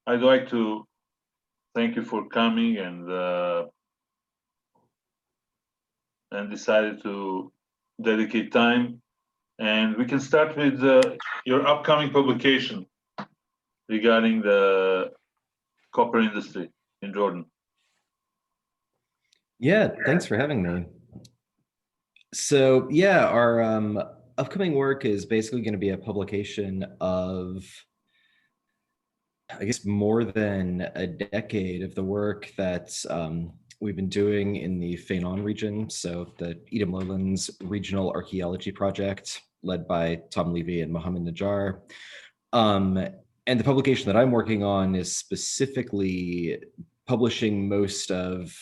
I'd like to thank you for coming and decided to dedicate time. And we can start with your upcoming publication regarding the copper industry in Jordan. Yeah, thanks for having me. So yeah, our upcoming work is basically going to be a publication of, I guess, more than a decade of the work that we've been doing in the Faynan region. So the Edom Lowlands Regional Archaeology Project, led by Tom Levy and Mohammed Najjar. And the publication that I'm working on is specifically publishing most of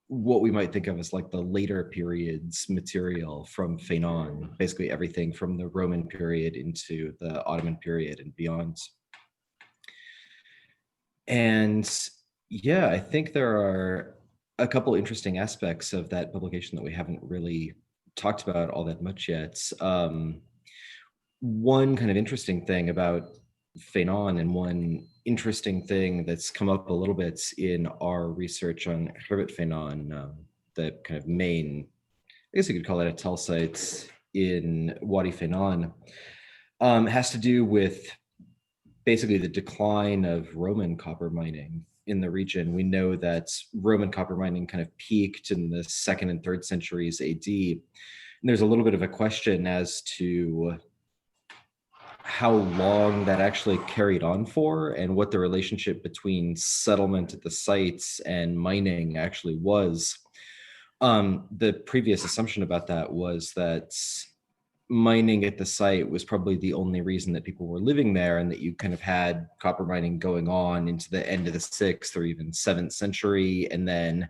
what we might think of as like the later periods material from Faynan, basically everything from the Roman period into the Ottoman period and beyond. And yeah, I think there are a couple interesting aspects of that publication that we haven't really talked about all that much yet. One kind of interesting thing about Faynan, and one interesting thing that's come up a little bit in our research on Herbert Faynan, the kind of main, I guess you could call it a tell site in Wadi Faynan, has to do with basically the decline of Roman copper mining in the region. We know that Roman copper mining kind of peaked in the 2nd and 3rd centuries AD. And there's a little bit of a question as to how long that actually carried on for and what the relationship between settlement at the sites and mining actually was. The previous assumption about that was that mining at the site was probably the only reason that people were living there, and that you kind of had copper mining going on into the end of the 6th or even 7th century, and then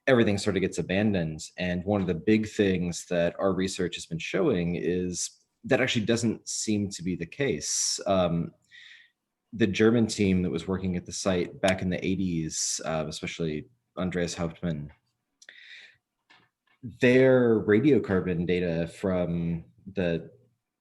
everything sort of gets abandoned. And one of the big things that our research has been showing is that actually doesn't seem to be the case. The German team that was working at the site back in the 80s, especially Andreas Hauptmann, their radiocarbon data from the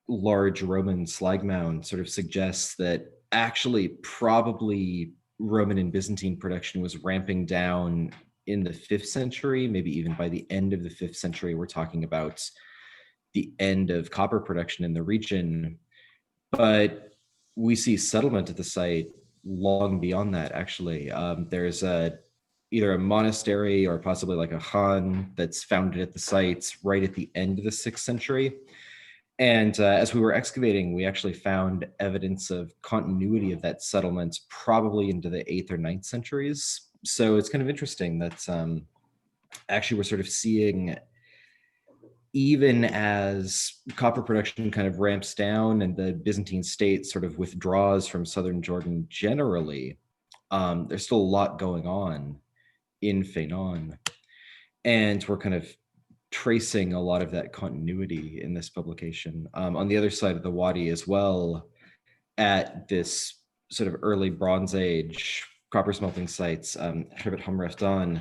large Roman slag mound sort of suggests that actually probably Roman and Byzantine production was ramping down in the 5th century, maybe even by the end of the 5th century. We're talking about the end of copper production in the region, but we see settlement at the site long beyond that. Actually, there's either a monastery or possibly like a khan that's founded at the sites right at the end of the 6th century. And as we were excavating, we actually found evidence of continuity of that settlement probably into the 8th or 9th centuries. So it's kind of interesting that actually we're sort of seeing, even as copper production kind of ramps down and the Byzantine state sort of withdraws from southern Jordan generally, there's still a lot going on in Faynan. And we're kind of tracing a lot of that continuity in this publication. On the other side of the Wadi as well, at this sort of early Bronze Age copper smelting sites, Herbet Hamrefdan,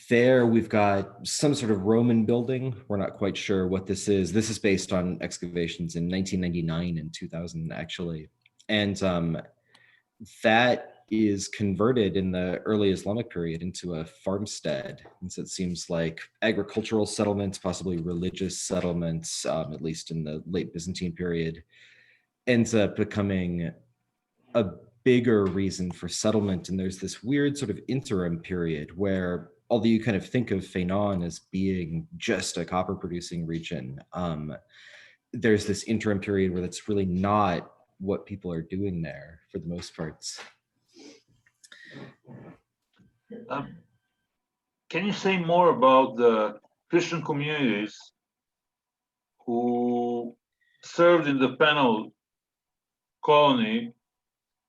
there we've got some sort of Roman building. We're not quite sure what this is. This is based on excavations in 1999 and 2000, actually. And that is converted in the early Islamic period into a farmstead. And so it seems like agricultural settlements, possibly religious settlements, at least in the late Byzantine period, ends up becoming a bigger reason for settlement. And there's this weird sort of interim period where, although you kind of think of Faynan as being just a copper producing region, there's this interim period where that's really not what people are doing there for the most parts. Can you say more about the Christian communities who served in the penal colony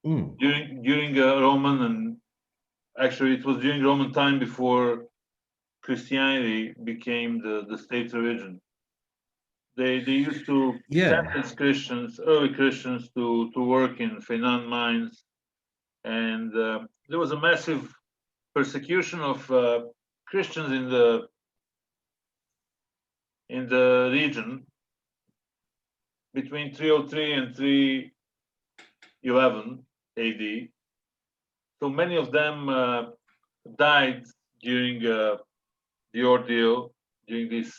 during Roman, and actually it was during Roman time before Christianity became the state's religion? They used to sentence Christians, early Christians, to work in Faynan mines, and there was a massive persecution of Christians in the region between 303 and 311, AD. So many of them died during the ordeal, during this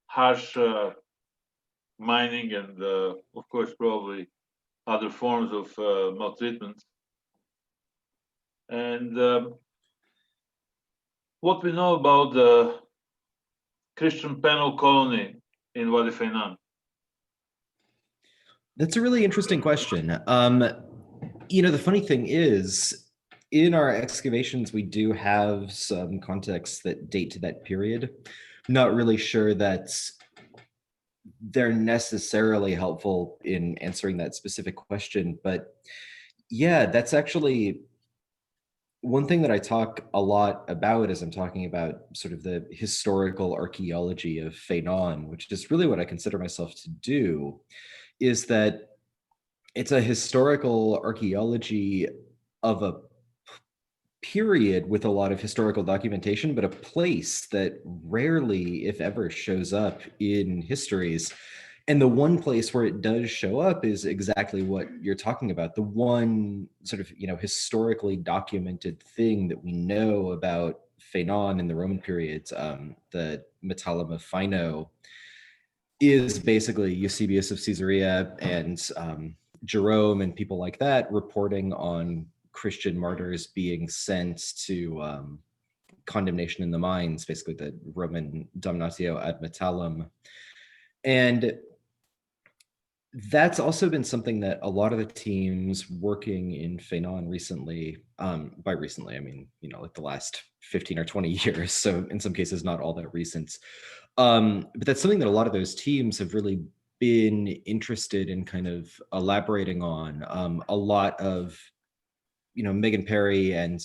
harsh mining and, of course, probably other forms of maltreatment. And what we know about the Christian penal colony in Wadi Faynan? That's a really interesting question. The funny thing is, in our excavations, we do have some contexts that date to that period. Not really sure that they're necessarily helpful in answering that specific question, but yeah, that's actually one thing that I talk a lot about as I'm talking about sort of the historical archaeology of Faynan, which is really what I consider myself to do, is that it's a historical archaeology of a period with a lot of historical documentation, but a place that rarely, if ever, shows up in histories. And the one place where it does show up is exactly what you're talking about. The one sort of, historically documented thing that we know about Faynan in the Roman periods, the Metallum of Phino, is basically Eusebius of Caesarea and Jerome and people like that reporting on Christian martyrs being sent to condemnation in the mines, basically the Roman damnatio ad metallum. And that's also been something that a lot of the teams working in Faynan recently, by recently, I mean, like the last 15 or 20 years. So in some cases, not all that recent. But that's something that a lot of those teams have really been interested in kind of elaborating on. A lot of, Megan Perry and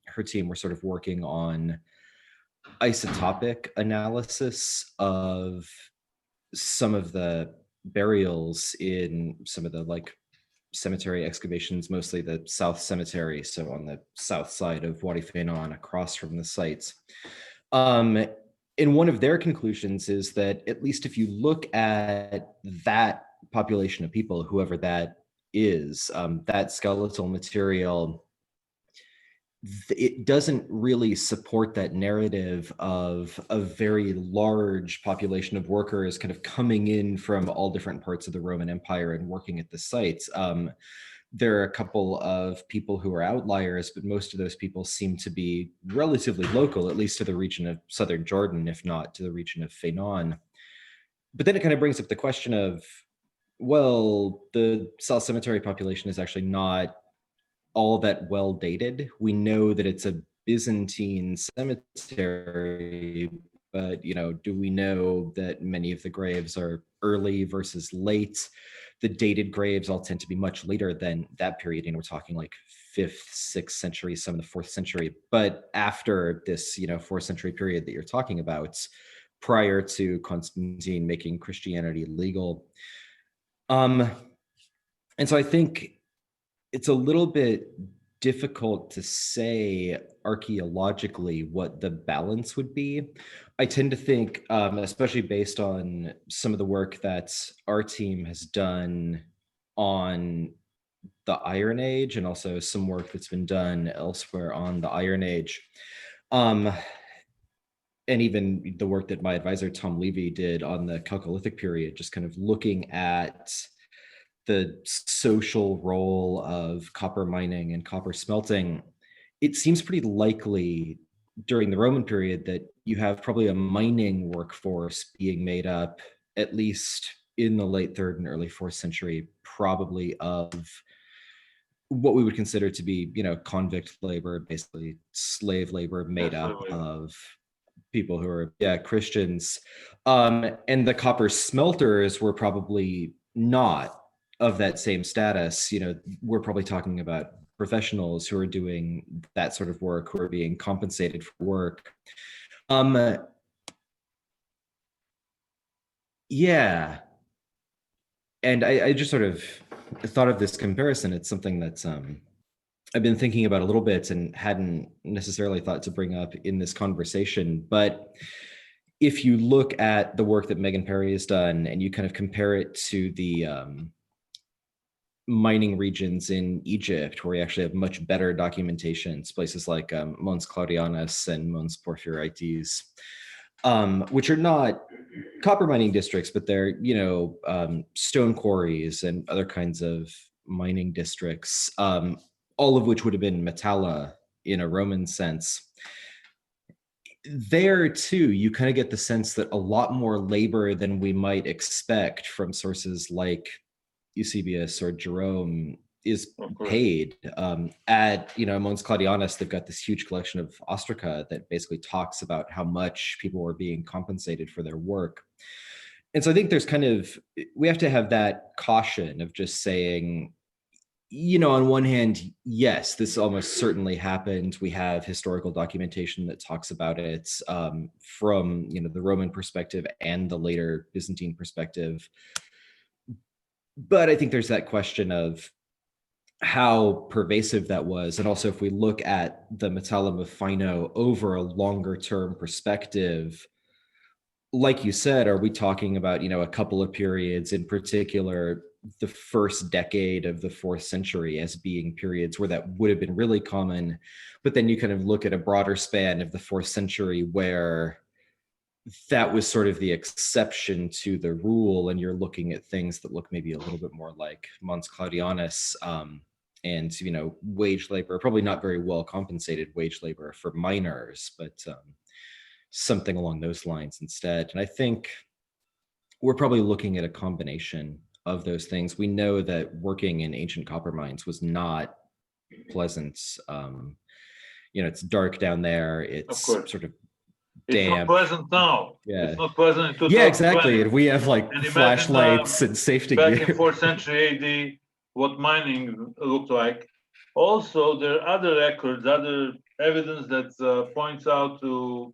her team were sort of working on isotopic analysis of some of the burials in some of the cemetery excavations, mostly the South Cemetery, so on the south side of Wadi Faynan, across from the sites. And one of their conclusions is that, at least if you look at that population of people, whoever that is, that skeletal material, it doesn't really support that narrative of a very large population of workers kind of coming in from all different parts of the Roman Empire and working at the sites. There are a couple of people who are outliers, but most of those people seem to be relatively local, at least to the region of southern Jordan, if not to the region of Faynan. But then it kind of brings up the question of, well, the South Cemetery population is actually not all that well dated. We know that it's a Byzantine cemetery, but do we know that many of the graves are early versus late? The dated graves all tend to be much later than that period. We're talking like 5th, 6th century, some in the 4th century. But after this, 4th century period that you're talking about, prior to Constantine making Christianity legal. And so I think it's a little bit difficult to say archaeologically what the balance would be. I tend to think, especially based on some of the work that our team has done on the Iron Age, and also some work that's been done elsewhere on the Iron Age, and even the work that my advisor Tom Levy did on the Chalcolithic period, just kind of looking at the social role of copper mining and copper smelting. It seems pretty likely during the Roman period that you have probably a mining workforce being made up, at least in the late 3rd and early 4th century, probably of what we would consider to be, convict labor, basically slave labor made up of people who are, Christians. And the copper smelters were probably not of that same status. We're probably talking about professionals who are doing that sort of work, who are being compensated for work. Yeah. And I just sort of thought of this comparison. It's something that's I've been thinking about a little bit and hadn't necessarily thought to bring up in this conversation. But if you look at the work that Megan Perry has done and you kind of compare it to the mining regions in Egypt, where we actually have much better documentations, places like Mons Claudianus and Mons Porphyrites, which are not copper mining districts, but they're, stone quarries and other kinds of mining districts, all of which would have been metalla in a Roman sense. There too, you kind of get the sense that a lot more labor than we might expect from sources like Eusebius or Jerome is paid. At Mons Claudianus, they've got this huge collection of ostraca that basically talks about how much people were being compensated for their work. And so I think we have to have that caution of just saying, on one hand, yes, this almost certainly happened. We have historical documentation that talks about it from the Roman perspective and the later Byzantine perspective. But I think there's that question of how pervasive that was. And also, if we look at the Metallum of Phino over a longer term perspective, like you said, are we talking about, a couple of periods, in particular, the first decade of the 4th century as being periods where that would have been really common? But then you kind of look at a broader span of the 4th century where that was sort of the exception to the rule, and you're looking at things that look maybe a little bit more like Mons Claudianus, and wage labor, probably not very well compensated wage labor for miners, but something along those lines instead. And I think we're probably looking at a combination of those things. We know that working in ancient copper mines was not pleasant. It's dark down there. It's sort of damp. It's not pleasant now. Yeah. It's not pleasant in 2020. Yeah, exactly. And we have flashlights and safety gear. Back in 4th century AD, what mining looked like. Also, there are other records, other evidence that points out to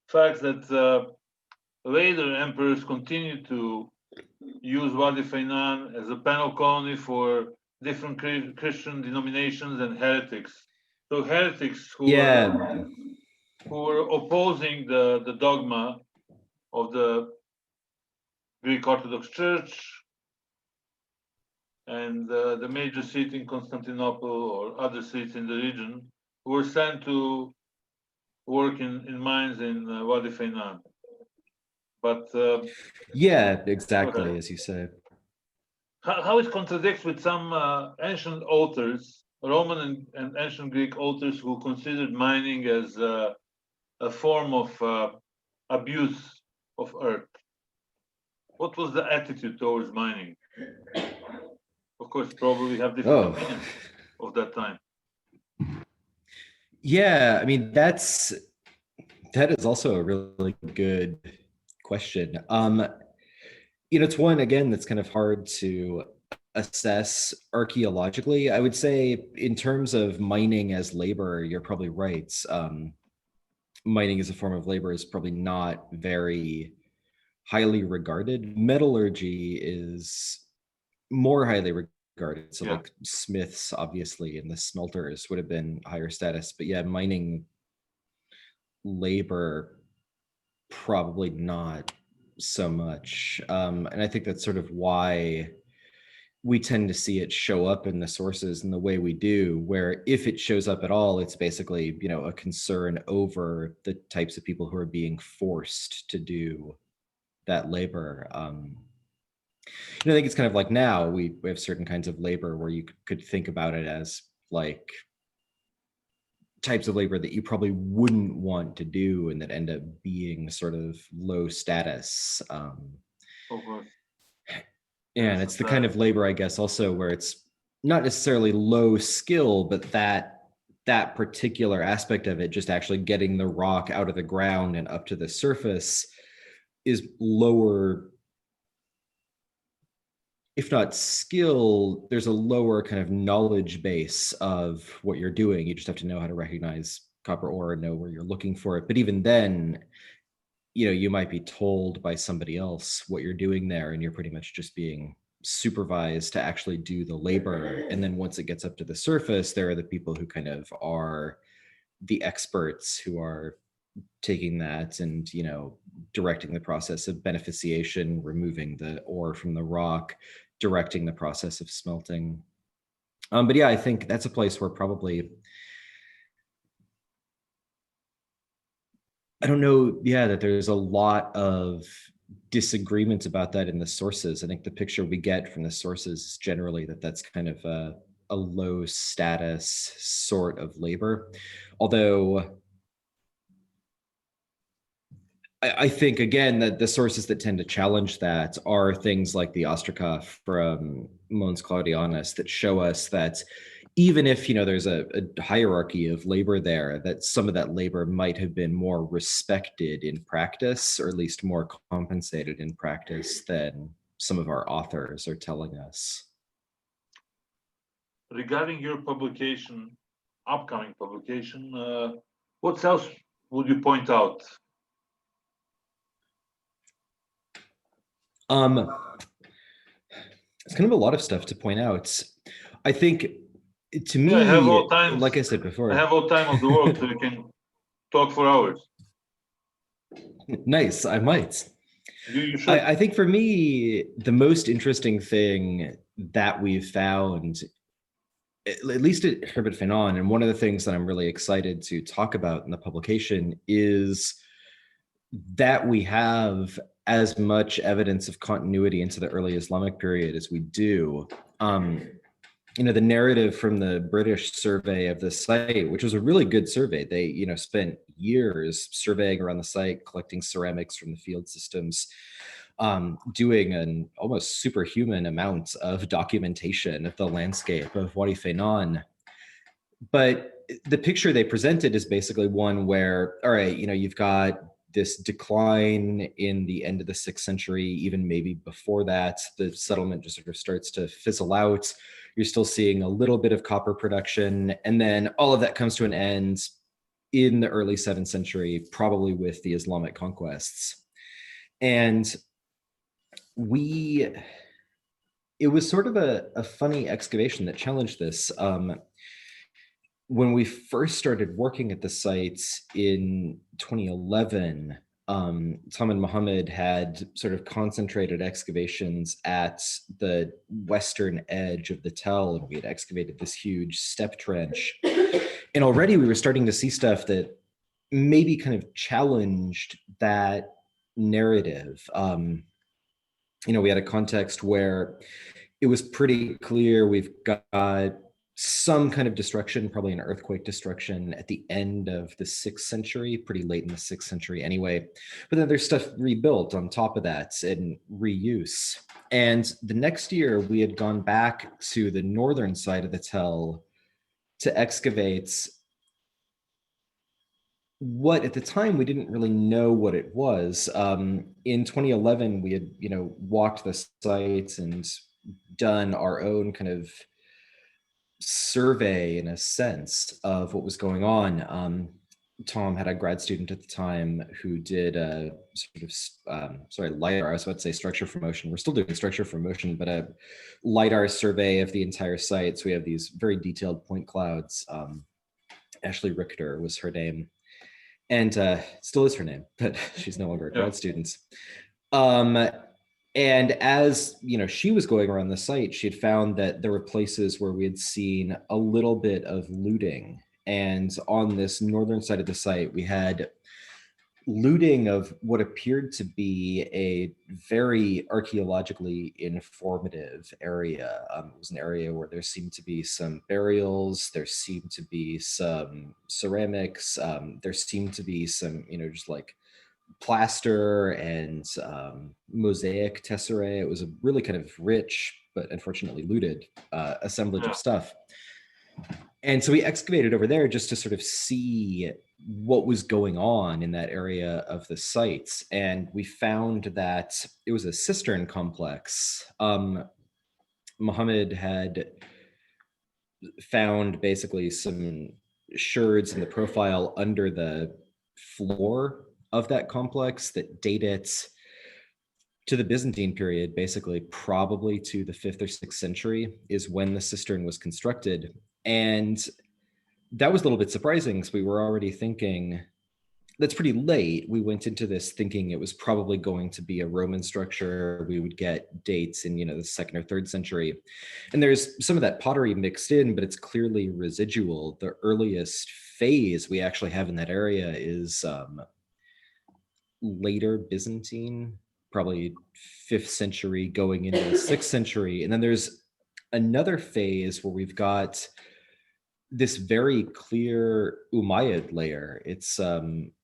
facts that later emperors continued to use Wadi Faynan as a penal colony for different Christian denominations and heretics. So heretics who were opposing the dogma of the Greek Orthodox Church and the major seat in Constantinople or other seats in the region, were sent to work in mines in Wadi Faynan. But yeah, exactly, as you said. How it contradicts with some ancient authors, Roman and ancient Greek authors, who considered mining as a form of abuse of earth. What was the attitude towards mining? Of course, probably have different opinions of that time. Yeah, I mean, that is also a really good question. It's one, again, that's kind of hard to assess archaeologically. I would say in terms of mining as labor, you're probably right. Mining as a form of labor is probably not very highly regarded. Metallurgy is more highly regarded. So like smiths, obviously, and the smelters would have been higher status. But yeah, mining labor, probably not so much. And I think that's sort of why we tend to see it show up in the sources in the way we do, where if it shows up at all, it's basically, a concern over the types of people who are being forced to do that labor. I think it's kind of like now we have certain kinds of labor where you could think about it as like types of labor that you probably wouldn't want to do and that end up being sort of low status. And it's the kind of labor, I guess, also where it's not necessarily low skill, but that particular aspect of it, just actually getting the rock out of the ground and up to the surface, is lower, if not skill, there's a lower kind of knowledge base of what you're doing. You just have to know how to recognize copper ore and know where you're looking for it. But even then, you might be told by somebody else what you're doing there, and you're pretty much just being supervised to actually do the labor. And then once it gets up to the surface, there are the people who kind of are the experts who are taking that and, directing the process of beneficiation, removing the ore from the rock, directing the process of smelting. But yeah, I think that's a place where probably, I don't know, that there's a lot of disagreements about that in the sources. I think the picture we get from the sources is generally that that's kind of a low status sort of labor. Although I think, again, that the sources that tend to challenge that are things like the Ostrikoff from Mons Claudianus that show us that even if, there's a hierarchy of labor there, that some of that labor might have been more respected in practice, or at least more compensated in practice than some of our authors are telling us. Regarding your publication, upcoming publication, what else would you point out? It's kind of a lot of stuff to point out. I think, to me, I have all time, like I said before, I have all time of the world, so we can talk for hours. Nice, I might. You should. I think for me, the most interesting thing that we've found, at least at Wadi Faynan, and one of the things that I'm really excited to talk about in the publication, is that we have as much evidence of continuity into the early Islamic period as we do. The narrative from the British survey of the site, which was a really good survey. They, spent years surveying around the site, collecting ceramics from the field systems, doing an almost superhuman amount of documentation of the landscape of Wadi Faynan. But the picture they presented is basically one where, all right, you've got this decline in the end of the 6th century, even maybe before that, the settlement just sort of starts to fizzle out. You're still seeing a little bit of copper production, and then all of that comes to an end in the early 7th century, probably with the Islamic conquests. And it was sort of a funny excavation that challenged this. When we first started working at the site in 2011, Tom and Mohammed had sort of concentrated excavations at the western edge of the tell, and we had excavated this huge step trench. And already we were starting to see stuff that maybe kind of challenged that narrative. We had a context where it was pretty clear we've got some kind of destruction, probably an earthquake destruction at the end of the 6th century, pretty late in the 6th century anyway. But then there's stuff rebuilt on top of that and reuse. And the next year we had gone back to the northern side of the tell to excavate what at the time we didn't really know what it was. In 2011, we had, walked the sites and done our own kind of survey, in a sense, of what was going on. Tom had a grad student at the time who did a sort of LiDAR. I was about to say structure for motion. We're still doing structure for motion, but a LiDAR survey of the entire site. So we have these very detailed point clouds. Ashley Richter was her name, and still is her name, but she's no longer a grad student. And as she was going around the site, she had found that there were places where we had seen a little bit of looting. And on this northern side of the site, we had looting of what appeared to be a very archaeologically informative area. It was an area where there seemed to be some burials, there seemed to be some ceramics, there seemed to be some, just like plaster and mosaic tesserae. It was a really kind of rich, but unfortunately looted assemblage of stuff. And so we excavated over there just to sort of see what was going on in that area of the sites. And we found that it was a cistern complex. Muhammad had found basically some sherds in the profile under the floor of that complex that date it to the Byzantine period, basically probably to the 5th or 6th century is when the cistern was constructed. And that was a little bit surprising because we were already thinking that's pretty late. We went into this thinking it was probably going to be a Roman structure. We would get dates in, the 2nd or 3rd century. And there's some of that pottery mixed in, but it's clearly residual. The earliest phase we actually have in that area is later Byzantine, probably 5th century going into the 6th century. And then there's another phase where we've got this very clear Umayyad layer. It's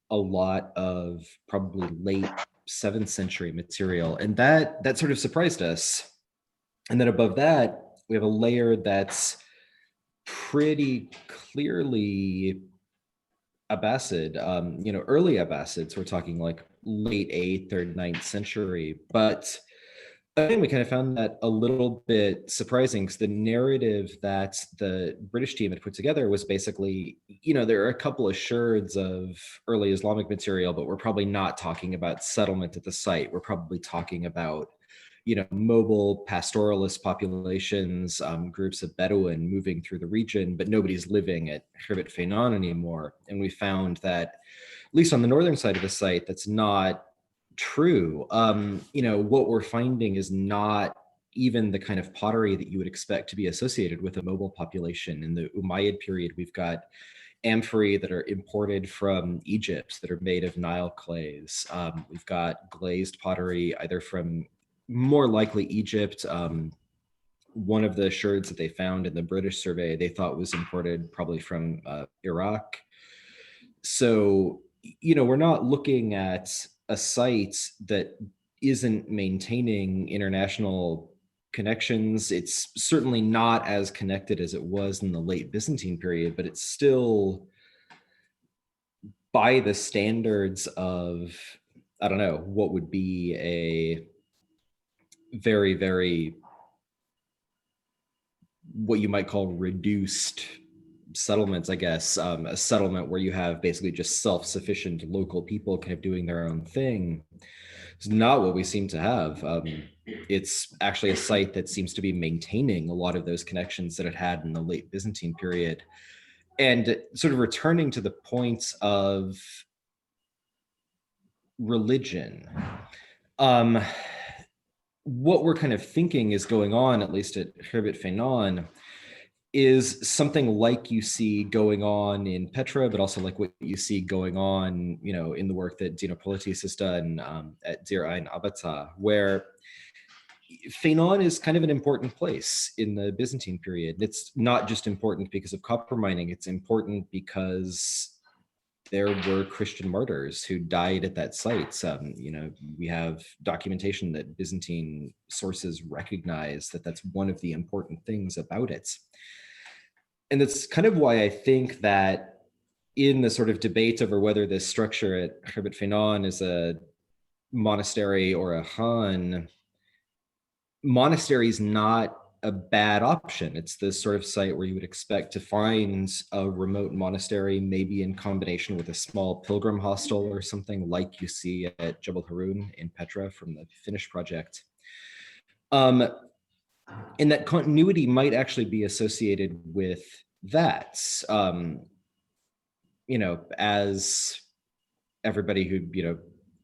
a lot of probably late 7th century material, and that sort of surprised us. And then above that, we have a layer that's pretty clearly Abbasid, early Abbasids. We're talking like late 8th or 9th century. But again, we kind of found that a little bit surprising, because the narrative that the British team had put together was basically, there are a couple of sherds of early Islamic material, but we're probably not talking about settlement at the site. We're probably talking about, mobile pastoralist populations, groups of Bedouin moving through the region, but nobody's living at Wadi Faynan anymore. And we found that, at least on the northern side of the site, that's not true. What we're finding is not even the kind of pottery that you would expect to be associated with a mobile population. In the Umayyad period, we've got amphorae that are imported from Egypt that are made of Nile clays. We've got glazed pottery either from, more likely, Egypt. One of the sherds that they found in the British survey, they thought was imported probably from Iraq. So, we're not looking at a site that isn't maintaining international connections. It's certainly not as connected as it was in the late Byzantine period, but it's still, by the standards of, I don't know, what would be a very, very, what you might call reduced settlements, I guess, a settlement where you have basically just self-sufficient local people kind of doing their own thing. It's not what we seem to have. It's actually a site that seems to be maintaining a lot of those connections that it had in the late Byzantine period. And sort of returning to the point of religion, what we're kind of thinking is going on, at least at Wadi Faynan, is something like you see going on in Petra, but also like what you see going on, in the work that Dino Politis has done at Dir Ain Abata, where Faynan is kind of an important place in the Byzantine period. It's not just important because of copper mining, it's important because there were Christian martyrs who died at that site. We have documentation that Byzantine sources recognize that that's one of the important things about it. And that's kind of why I think that in the sort of debate over whether this structure at Wadi Faynan is a monastery or a khan, monastery is not a bad option. It's the sort of site where you would expect to find a remote monastery, maybe in combination with a small pilgrim hostel or something like you see at Jebel Haroun in Petra from the Finnish project. And that continuity might actually be associated with that. As everybody who,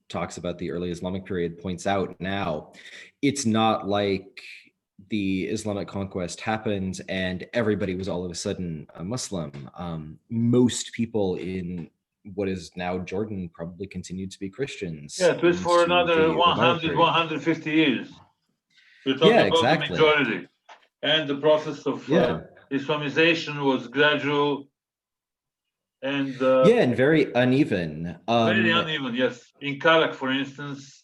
talks about the early Islamic period points out now, it's not like the Islamic conquest happened and everybody was all of a sudden a Muslim. Most people in what is now Jordan probably continued to be Christians. Yeah, it was for another 100, 150 years. We're talking about the majority. And the process of Islamization was gradual and and very uneven. Very uneven, yes. In Karak, for instance,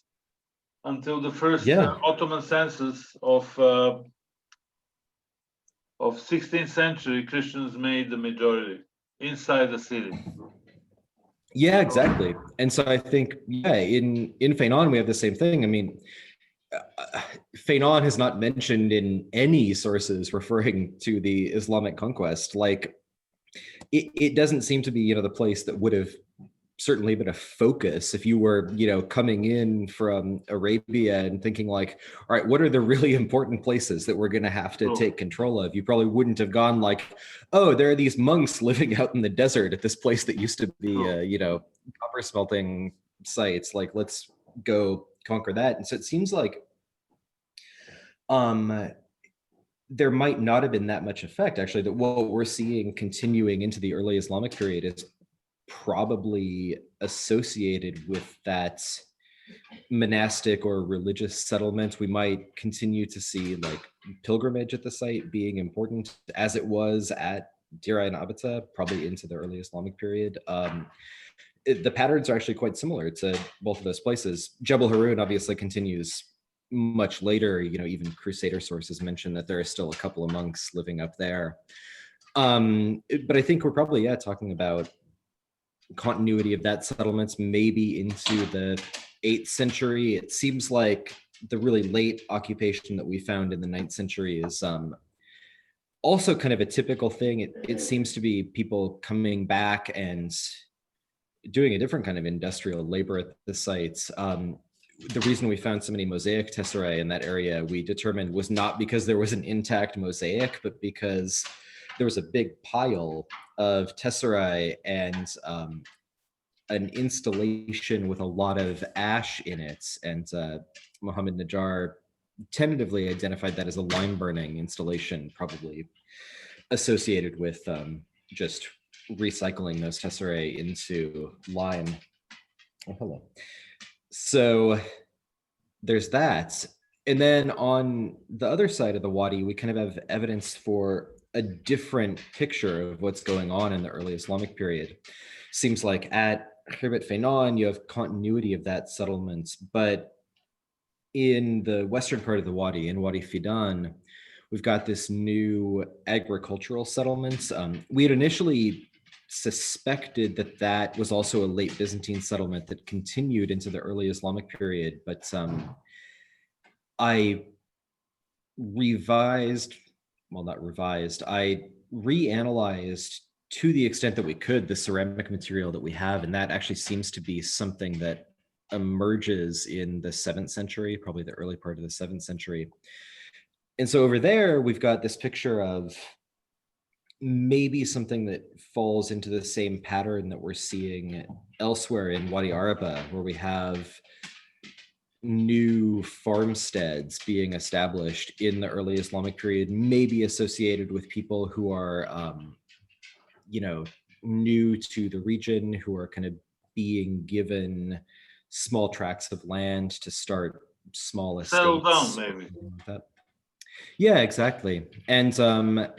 until the first Ottoman census of 16th century, Christians made the majority inside the city. Yeah, exactly. And so I think, in Faynan, we have the same thing. I mean, Faynan is not mentioned in any sources referring to the Islamic conquest. Like, it doesn't seem to be, the place that would have certainly been a focus if you were, coming in from Arabia and thinking like, all right, what are the really important places that we're going to have to take control of? You probably wouldn't have gone like, oh, there are these monks living out in the desert at this place that used to be, copper smelting sites, like let's go conquer that. And so it seems like there might not have been that much effect, actually, that what we're seeing continuing into the early Islamic period is probably associated with that monastic or religious settlement. We might continue to see like pilgrimage at the site being important, as it was at Dira and Abata, probably into the early Islamic period. The patterns are actually quite similar to both of those places. Jebel Haroun obviously continues much later. Even Crusader sources mention that there are still a couple of monks living up there. But I think we're probably talking about continuity of that settlements maybe into the 8th century. It seems like the really late occupation that we found in the 9th century is also kind of a typical thing. It seems to be people coming back and doing a different kind of industrial labor at the sites. The reason we found so many mosaic tesserae in that area, we determined, was not because there was an intact mosaic, but because there was a big pile of tesserae and an installation with a lot of ash in it. And Mohammed Najjar tentatively identified that as a lime burning installation, probably associated with just recycling those tesserae into lime. Oh, hello. So there's that. And then on the other side of the Wadi, we kind of have evidence for a different picture of what's going on in the early Islamic period. Seems like at Wadi Faynan, you have continuity of that settlement, but in the western part of the Wadi, in Wadi Fidan, we've got this new agricultural settlement. We had initially suspected that that was also a late Byzantine settlement that continued into the early Islamic period, but I reanalyzed to the extent that we could the ceramic material that we have, and that actually seems to be something that emerges in the 7th century, probably the early part of the 7th century. And so over there, we've got this picture of maybe something that falls into the same pattern that we're seeing elsewhere in Wadi Araba, where we have new farmsteads being established in the early Islamic period, maybe associated with people who are, new to the region, who are kind of being given small tracts of land to start small estates. Settle down, maybe. Yeah, exactly. And so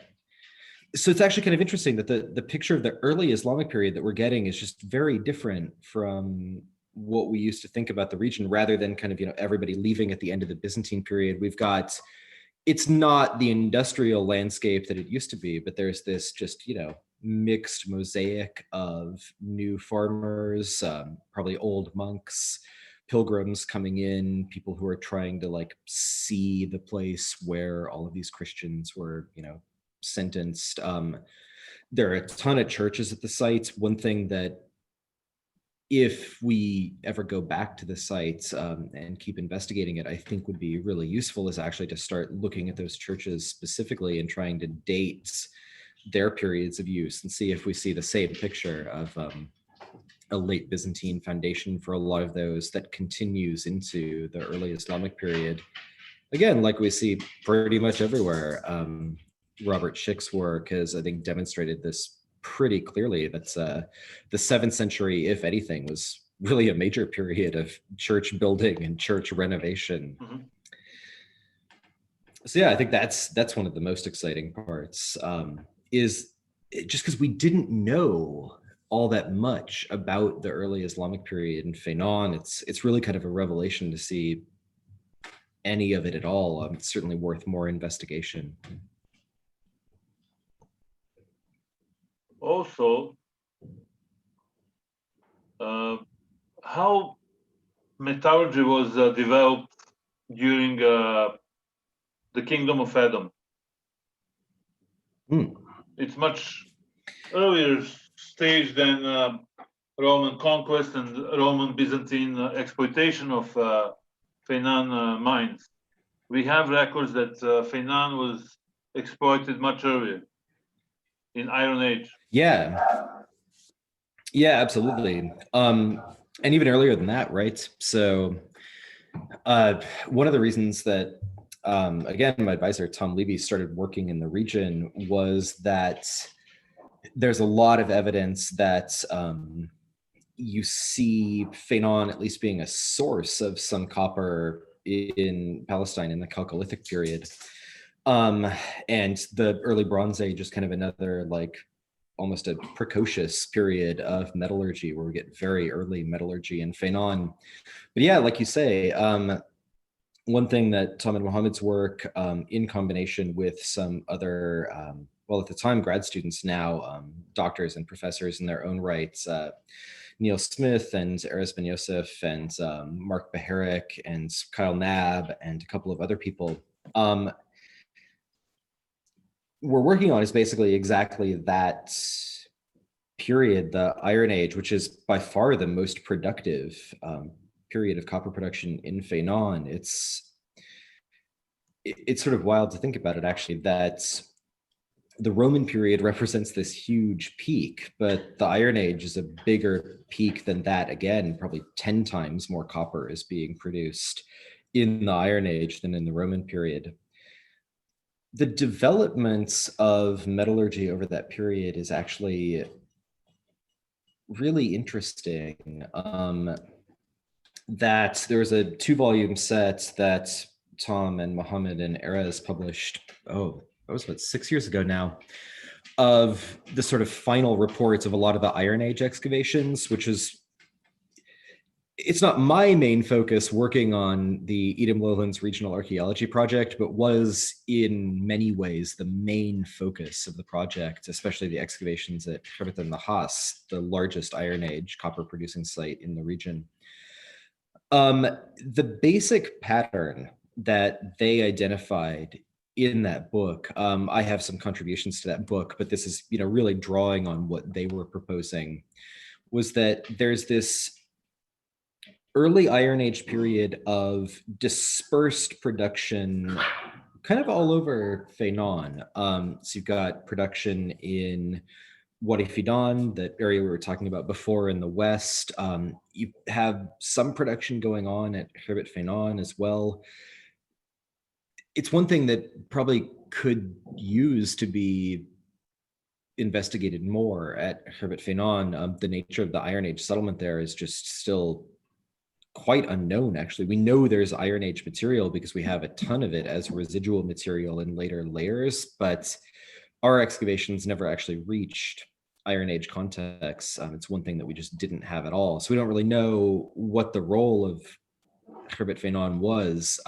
it's actually kind of interesting that the picture of the early Islamic period that we're getting is just very different from what we used to think about the region, rather than kind of, everybody leaving at the end of the Byzantine period. We've got, it's not the industrial landscape that it used to be, but there's this just, mixed mosaic of new farmers, probably old monks, pilgrims coming in, people who are trying to like see the place where all of these Christians were, sentenced. There are a ton of churches at the site. One thing that, if we ever go back to the site and keep investigating it, I think would be really useful, is actually to start looking at those churches specifically and trying to date their periods of use and see if we see the same picture of a late Byzantine foundation for a lot of those that continues into the early Islamic period. Again, like we see pretty much everywhere. Robert Schick's work has, I think, demonstrated this pretty clearly. That's the 7th century, if anything, was really a major period of church building and church renovation. Mm-hmm. So yeah, I think that's one of the most exciting parts, is just because we didn't know all that much about the early Islamic period in Faynan. It's really kind of a revelation to see any of it at all. It's certainly worth more investigation. Also, how metallurgy was developed during the Kingdom of Edom. It's much earlier stage than Roman conquest and Roman Byzantine exploitation of Faynan mines. We have records that Faynan was exploited much earlier, in Iron Age. Yeah. Yeah, absolutely. And even earlier than that, right? So one of the reasons that, again, my advisor, Tom Levy, started working in the region was that there's a lot of evidence that you see Faynan at least being a source of some copper in Palestine in the Chalcolithic period. And the early Bronze Age is kind of another, like, almost a precocious period of metallurgy where we get very early metallurgy in Faynan. But yeah, like you say, one thing that Tom and Mohammed's work, in combination with some other, well, at the time, grad students, now doctors and professors in their own rights, Neil Smith and Erez Ben Yosef and Mark Beherick and Kyle Knabb and a couple of other people, we're working on is basically exactly that period, the Iron Age, which is by far the most productive period of copper production in Faynan. It's sort of wild to think about it, actually, that the Roman period represents this huge peak, but the Iron Age is a bigger peak than that. Again, probably 10 times more copper is being produced in the Iron Age than in the Roman period. The developments of metallurgy over that period is actually really interesting. That there was a 2-volume set that Tom and Mohammed and Erez published, that was about 6 years ago now, of the sort of final reports of a lot of the Iron Age excavations, which is, it's not my main focus working on the Edom Lowlands Regional Archaeology Project, but was in many ways the main focus of the project, especially the excavations at Khirbet el-Nahas, the largest Iron Age copper producing site in the region. The basic pattern that they identified in that book, I have some contributions to that book, but this is, really drawing on what they were proposing, was that there's this early Iron Age period of dispersed production kind of all over Faynan. So you've got production in Wadi Faynan, that area we were talking about before in the west. You have some production going on at Khirbet Faynan as well. It's one thing that probably could use to be investigated more at Khirbet Faynan. The nature of the Iron Age settlement there is just still quite unknown, actually. We know there's Iron Age material because we have a ton of it as residual material in later layers, but our excavations never actually reached Iron Age contexts. It's one thing that we just didn't have at all. So we don't really know what the role of Khirbet Faynan was,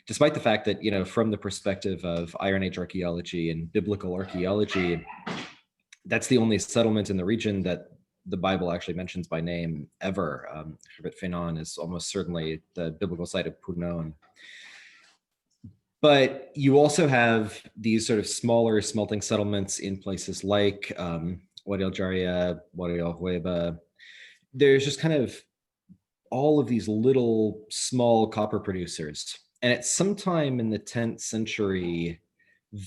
despite the fact that, from the perspective of Iron Age archaeology and biblical archaeology, that's the only settlement in the region that the Bible actually mentions by name ever. Khirbet Faynan is almost certainly the biblical site of Punon. But you also have these sort of smaller smelting settlements in places like Wadi al-Jaria, Wadi al-Huwaiba. There's just kind of all of these little small copper producers. And at some time in the 10th century,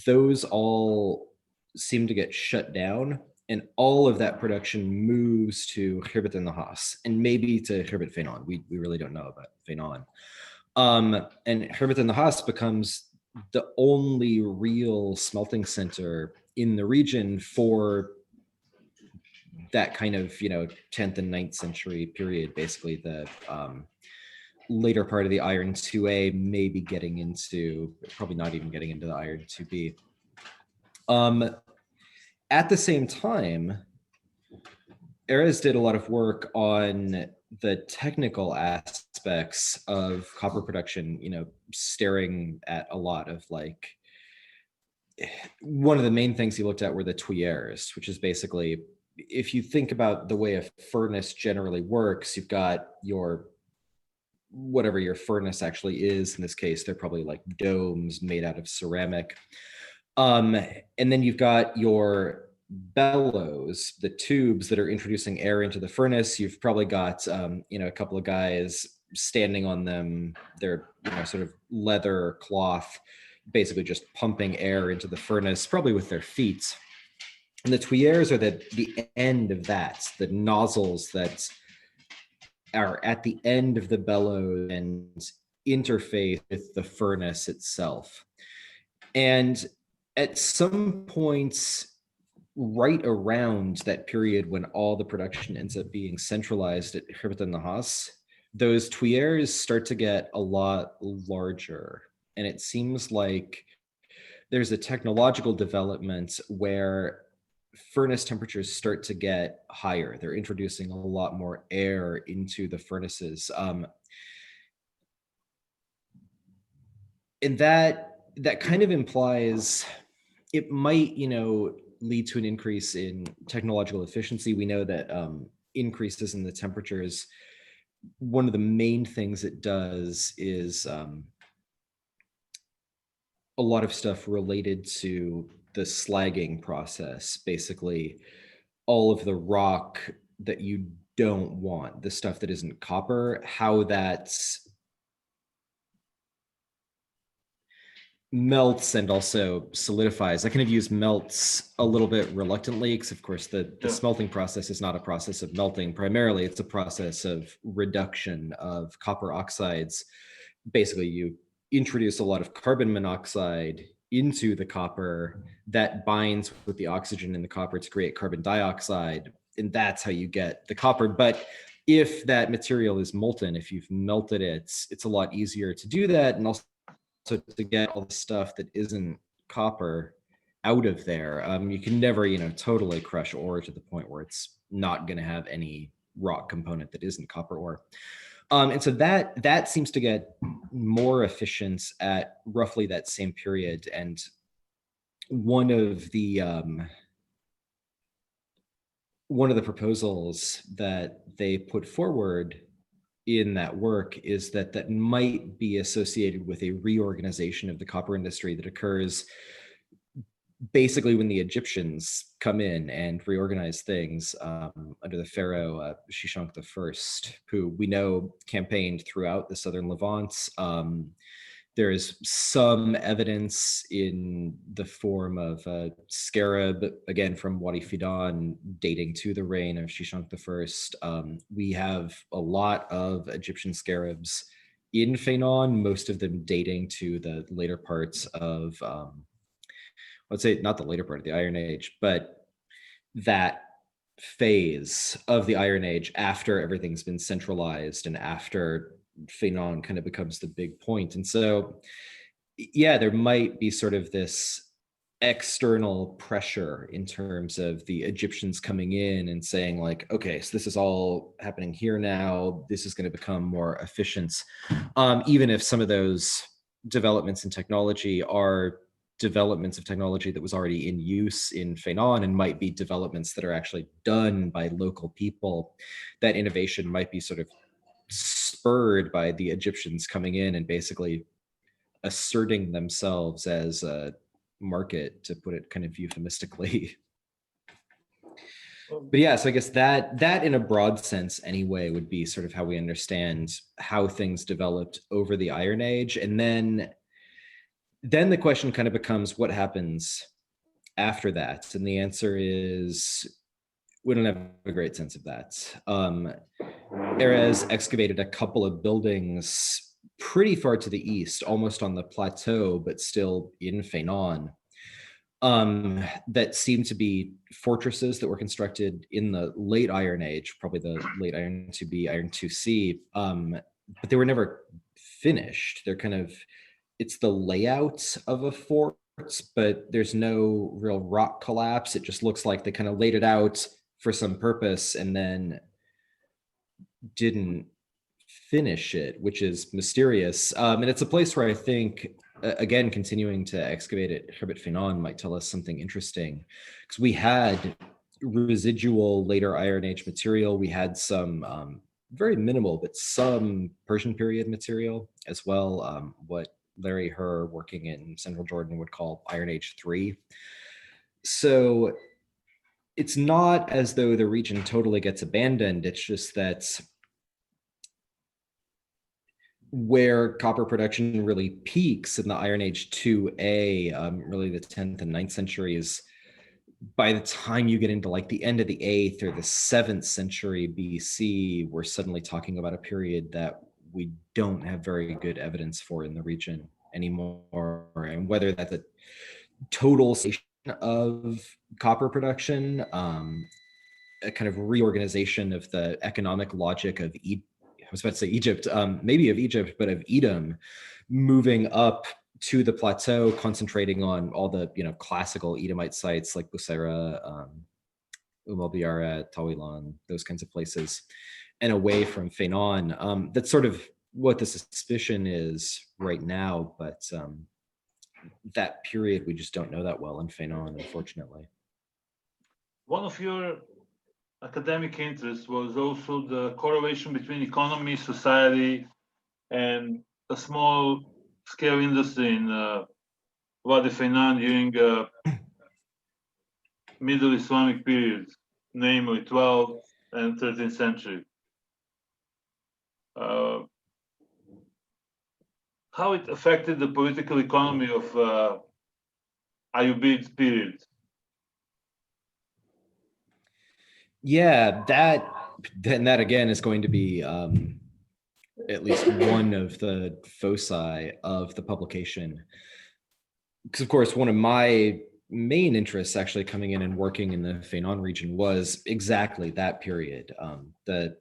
those all seem to get shut down, and all of that production moves to Khirbet el-Nahas and maybe to Khirbet Faynan. We really don't know about Faynan. And Khirbet el-Nahas becomes the only real smelting center in the region for that kind of 10th and 9th century period, basically the later part of the Iron 2A, maybe getting into, probably not even getting into the Iron 2B. At the same time, Erez did a lot of work on the technical aspects of copper production, staring at a lot of, like, one of the main things he looked at were the tuyères, which is basically, if you think about the way a furnace generally works, you've got your, whatever your furnace actually is. In this case, they're probably like domes made out of ceramic. And then you've got your bellows, the tubes that are introducing air into the furnace. You've probably got, a couple of guys standing on them. They're, sort of leather or cloth, basically just pumping air into the furnace, probably with their feet. And the tuyères are the end of that, the nozzles that are at the end of the bellows and interface with the furnace itself. And at some points, right around that period when all the production ends up being centralized at Herbert and Haas, those tuyères start to get a lot larger. And it seems like there's a technological development where furnace temperatures start to get higher. They're introducing a lot more air into the furnaces. And that kind of implies it might, lead to an increase in technological efficiency. We know that increases in the temperatures, one of the main things it does is a lot of stuff related to the slagging process. Basically, all of the rock that you don't want, the stuff that isn't copper, how that's melts and also solidifies. I kind of use melts a little bit reluctantly because, of course, the smelting process is not a process of melting. Primarily, it's a process of reduction of copper oxides. Basically, you introduce a lot of carbon monoxide into the copper that binds with the oxygen in the copper to create carbon dioxide, and that's how you get the copper. But if that material is molten, if you've melted it, it's a lot easier to do that, and also to get all the stuff that isn't copper out of there. You can never, totally crush ore to the point where it's not going to have any rock component that isn't copper ore. And so that seems to get more efficient at roughly that same period. And one of the proposals that they put forward in that work is that might be associated with a reorganization of the copper industry that occurs basically when the Egyptians come in and reorganize things under the pharaoh Shishonk I, who we know campaigned throughout the southern Levant. There is some evidence in the form of a scarab, again from Wadi Faynan, dating to the reign of Shishonk I. We have a lot of Egyptian scarabs in Faynan, most of them dating to the later parts of, let's say not the later part of the Iron Age, but that phase of the Iron Age after everything's been centralized and after Faynan kind of becomes the big point. And so, yeah, there might be sort of this external pressure in terms of the Egyptians coming in and saying like, okay, so this is all happening here now. This is going to become more efficient. Even if some of those developments in technology are developments of technology that was already in use in Faynan and might be developments that are actually done by local people, that innovation might be sort of spurred by the Egyptians coming in and basically asserting themselves as a market, to put it kind of euphemistically. But yeah, so I guess that in a broad sense anyway would be sort of how we understand how things developed over the Iron Age. And then the question kind of becomes what happens after that? And the answer is we don't have a great sense of that. Erez excavated a couple of buildings pretty far to the east, almost on the plateau, but still in Faynan, that seemed to be fortresses that were constructed in the late Iron Age, probably the late Iron 2B, Iron 2C, but they were never finished. They're kind of, it's the layout of a fort, but there's no real rock collapse. It just looks like they kind of laid it out for some purpose and then didn't finish it, which is mysterious. And it's a place where I think, again, continuing to excavate at Herbert Faynan might tell us something interesting, because we had residual later Iron Age material. We had some very minimal, but some Persian period material as well, what Larry Herr, working in Central Jordan, would call Iron Age 3. So it's not as though the region totally gets abandoned. It's just that where copper production really peaks in the Iron Age 2A, really the 10th and 9th centuries, by the time you get into like the end of the 8th or the 7th century BC, we're suddenly talking about a period that we don't have very good evidence for in the region anymore. And whether that's a total of copper production, a kind of reorganization of the economic logic of I was about to say Egypt, maybe of Egypt, but of Edom, moving up to the plateau, concentrating on all the classical Edomite sites like Busera, Umal Tawilan, those kinds of places, and away from Faynan. That's sort of what the suspicion is right now, but that period we just don't know that well in Faynan, unfortunately. One of your academic interests was also the correlation between economy, society, and a small scale industry in Wadi Faynan during Middle Islamic periods, namely 12th and 13th century. How it affected the political economy of Ayyubid period? Yeah, that again is going to be at least one of the foci of the publication. Because of course, one of my main interests actually coming in and working in the Faynan region was exactly that period. The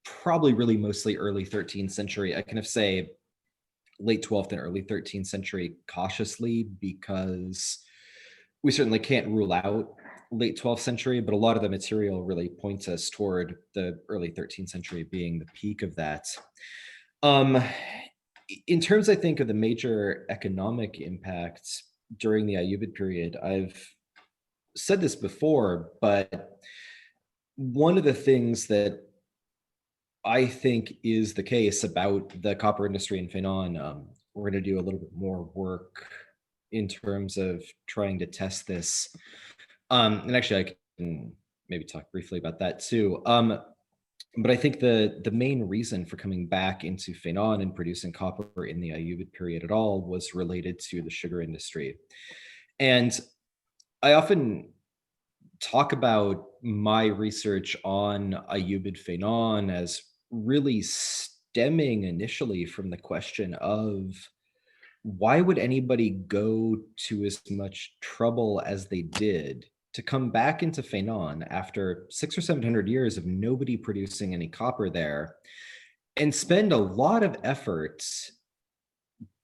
probably really mostly early 13th century. I kind of say late 12th and early 13th century cautiously, because we certainly can't rule out late 12th century, but a lot of the material really points us toward the early 13th century being the peak of that. In terms, I think, of the major economic impacts during the Ayyubid period, I've said this before, but one of the things that I think is the case about the copper industry in Faynan, we're going to do a little bit more work in terms of trying to test this. And actually, I can maybe talk briefly about that too. But I think the main reason for coming back into Faynan and producing copper in the Ayyubid period at all was related to the sugar industry. And I often talk about my research on Ayyubid Faynan as really stemming initially from the question of why would anybody go to as much trouble as they did to come back into Faynan after 600 or 700 years of nobody producing any copper there, and spend a lot of effort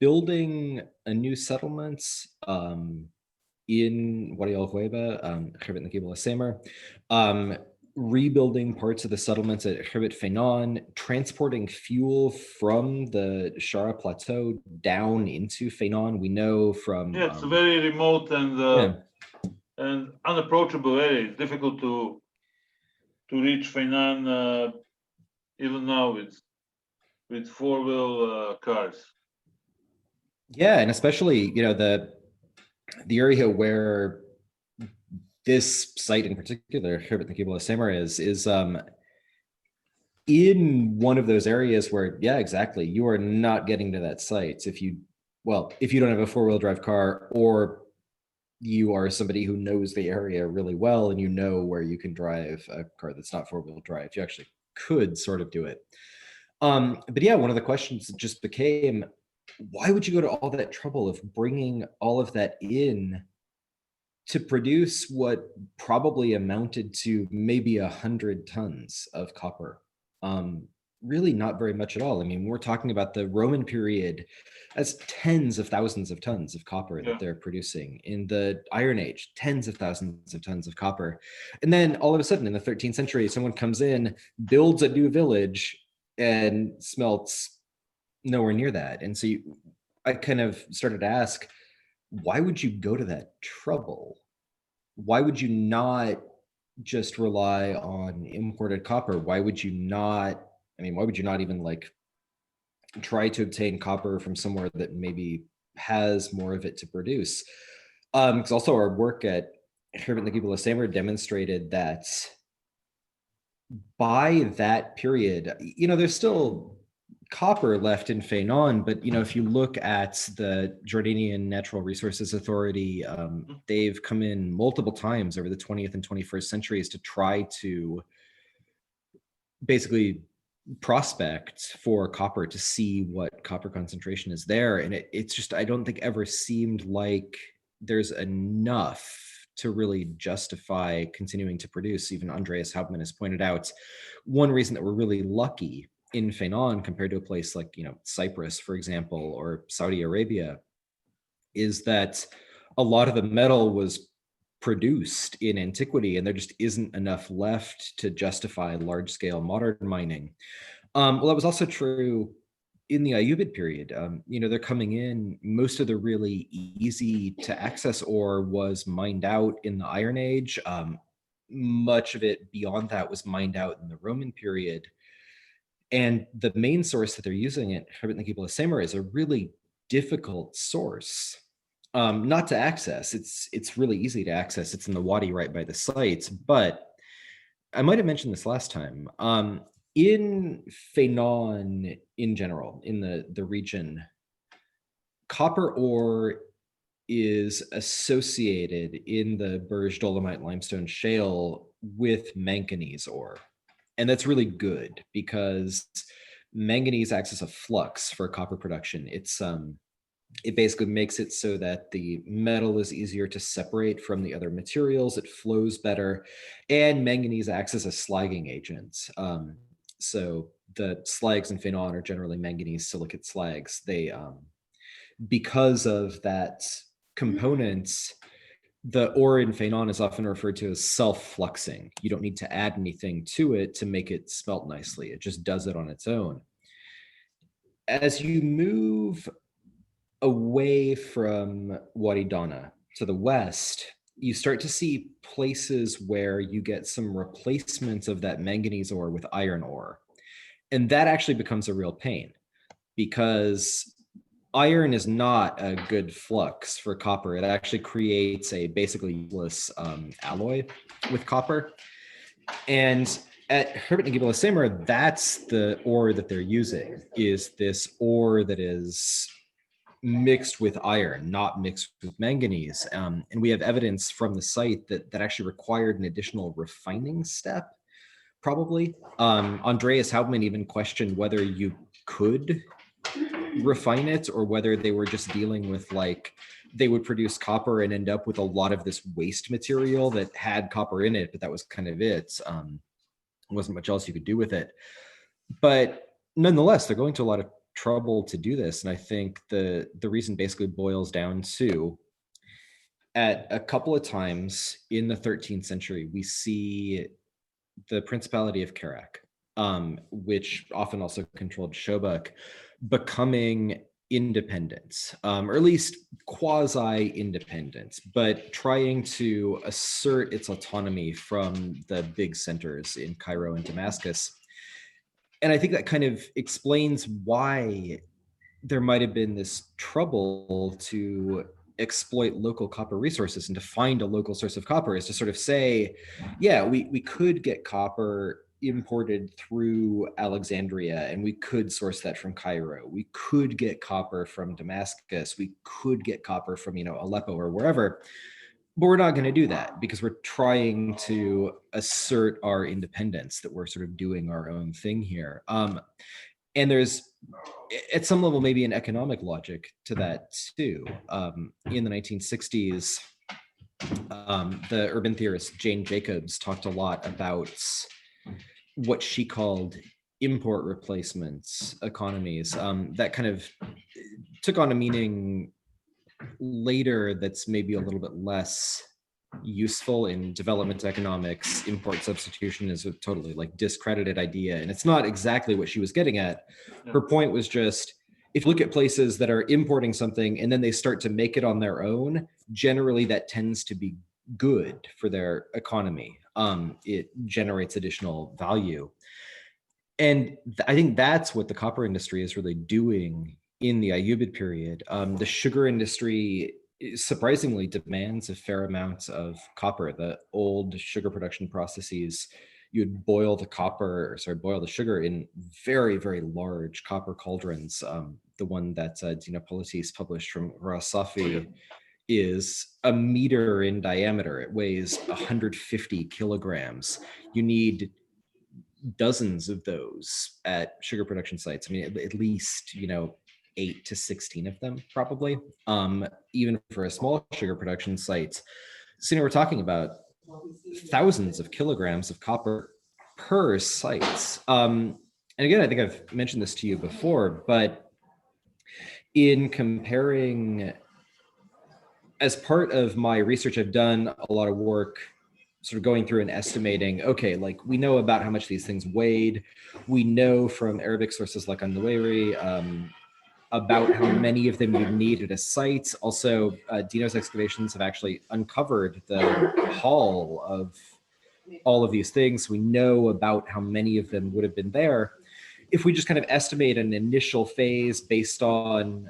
building a new settlement in Wadi al-Ghwayba, Khirbet Nakib al-Samer, rebuilding parts of the settlements at Khirbet Faynan, transporting fuel from the Shara Plateau down into Faynan. We know from... Yeah, it's a very remote and unapproachable area. It's difficult to reach Faynan even now with four-wheel cars. Yeah, and especially the area where this site in particular, Khirbet Nakib al-Samer, is in one of those areas where, yeah, exactly, you are not getting to that site if you don't have a four-wheel drive car, or you are somebody who knows the area really well and you know where you can drive a car that's not four-wheel drive. You actually could sort of do it. But yeah, one of the questions just became, why would you go to all that trouble of bringing all of that in to produce what probably amounted to maybe 100 tons of copper? Really not very much at all. I mean, we're talking about the Roman period as tens of thousands of tons of copper that they're producing. In the Iron Age, tens of thousands of tons of copper. And then all of a sudden in the 13th century, someone comes in, builds a new village, and smelts nowhere near that. And so I kind of started to ask, why would you go to that trouble? Why would you not just rely on imported copper? Why would you not even like try to obtain copper from somewhere that maybe has more of it to produce? Because also our work at Khirbet Nakib al-Samer demonstrated that by that period, there's still copper left in Faynan, but if you look at the Jordanian Natural Resources Authority, they've come in multiple times over the 20th and 21st centuries to try to basically prospect for copper to see what copper concentration is there. And it's just, I don't think ever seemed like there's enough to really justify continuing to produce. Even Andreas Hauptmann has pointed out one reason that we're really lucky in Faynan compared to a place like, Cyprus, for example, or Saudi Arabia, is that a lot of the metal was produced in antiquity, and there just isn't enough left to justify large-scale modern mining. Well, that was also true in the Ayyubid period. They're coming in, most of the really easy to access ore was mined out in the Iron Age. Much of it beyond that was mined out in the Roman period. And the main source that they're using at Kharbet Nagib al-Samar is a really difficult source. Not to access. It's really easy to access. It's in the Wadi right by the sites, but I might have mentioned this last time. In Faynan in general, in the region, copper ore is associated in the Burj Dolomite limestone shale with manganese ore. And that's really good because manganese acts as a flux for copper production. It basically makes it so that the metal is easier to separate from the other materials. It flows better, and manganese acts as a slagging agent. So the slags in Faynan are generally manganese silicate slags. They, because of that component, the ore in Faynan is often referred to as self-fluxing. You don't need to add anything to it to make it smelt nicely. It just does it on its own. As you move away from Wadi Dana to the west, you start to see places where you get some replacements of that manganese ore with iron ore. And that actually becomes a real pain because iron is not a good flux for copper. It actually creates a basically useless alloy with copper. And at Kharbet Nagib al-Samar, that's the ore that they're using, is this ore that is mixed with iron, not mixed with manganese. And we have evidence from the site that actually required an additional refining step, probably. Andreas Hauptmann even questioned whether you could refine it or whether they were just dealing with, like, they would produce copper and end up with a lot of this waste material that had copper in it, but that was kind of it. Wasn't much else you could do with it. But nonetheless, they're going to a lot of trouble to do this. And I think the reason basically boils down to, at a couple of times in the 13th century, we see the Principality of Kerak, which often also controlled Shobak, becoming independent, or at least quasi-independent, but trying to assert its autonomy from the big centers in Cairo and Damascus. And I think that kind of explains why there might have been this trouble to exploit local copper resources and to find a local source of copper, is to sort of say, yeah, we could get copper imported through Alexandria and we could source that from Cairo. We could get copper from Damascus. We could get copper from, Aleppo or wherever. But we're not going to do that because we're trying to assert our independence, that we're sort of doing our own thing here. And there's, at some level, maybe an economic logic to that too. In the 1960s, the urban theorist Jane Jacobs talked a lot about what she called import replacements economies. That kind of took on a meaning later that's maybe a little bit less useful in development economics. Import substitution is a totally discredited idea, and it's not exactly what she was getting at. Her point was just, if you look at places that are importing something and then they start to make it on their own, generally that tends to be good for their economy. It generates additional value. And I think that's what the copper industry is really doing in the Ayyubid period. The sugar industry surprisingly demands a fair amount of copper. The old sugar production processes you'd boil the boil the sugar in very, very large copper cauldrons. The one that Dino Politis published from Rasafi is a meter in diameter. It weighs 150 kilograms. You need dozens of those at sugar production sites. I mean, at least, 8 to 16 of them, probably. Even for a small sugar production site. So, we're talking about thousands of kilograms of copper per site. And again, I think I've mentioned this to you before, but in comparing, as part of my research, I've done a lot of work sort of going through and estimating, okay, like we know about how much these things weighed. We know from Arabic sources like An-Nuwairi about how many of them you need at a site. Also, Dino's excavations have actually uncovered the haul of all of these things. We know about how many of them would have been there. If we just kind of estimate an initial phase based on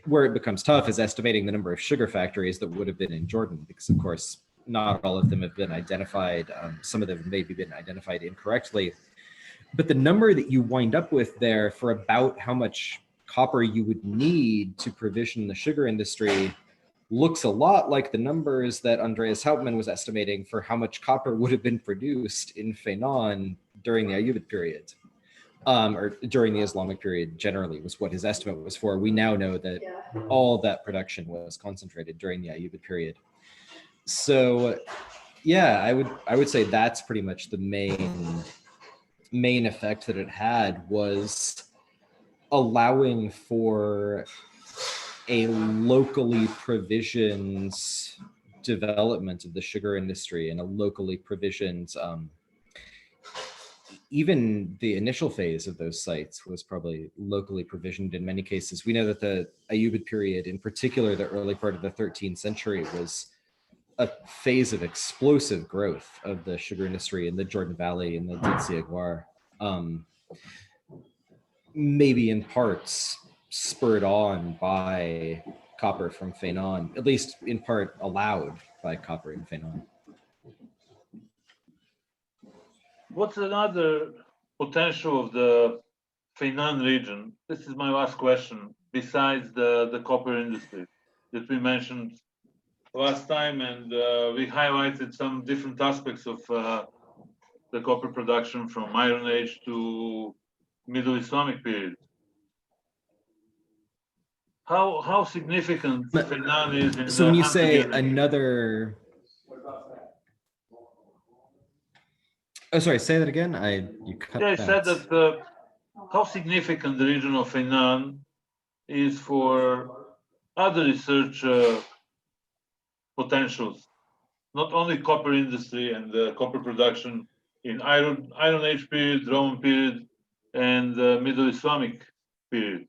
where it becomes tough is estimating the number of sugar factories that would have been in Jordan, because of course, not all of them have been identified. Some of them may have been identified incorrectly. But the number that you wind up with there for about how much copper you would need to provision the sugar industry looks a lot like the numbers that Andreas Hauptmann was estimating for how much copper would have been produced in Faynan during the Ayyubid period. Or during the Islamic period generally was what his estimate was for. We now know that all that production was concentrated during the Ayyubid period. So yeah, I would say that's pretty much the main effect that it had, was allowing for a locally provisioned development of the sugar industry and a locally provisioned even the initial phase of those sites was probably locally provisioned in many cases. We know that the Ayyubid period, in particular the early part of the 13th century, was a phase of explosive growth of the sugar industry in the Jordan Valley and the Dinsi Agwar. Maybe in parts spurred on by copper from Faynan, at least in part allowed by copper in Faynan. What's another potential of the Faynan region? This is my last question. Besides the copper industry that we mentioned last time, and we highlighted some different aspects of the copper production from Iron Age to Middle Islamic period. How significant Faynan is in so when you say another... Oh, sorry, say that again. You cut I said that how significant the region of Faynan is for other research potentials, not only copper industry and copper production in Iron Age period, Roman period, and Middle Islamic period,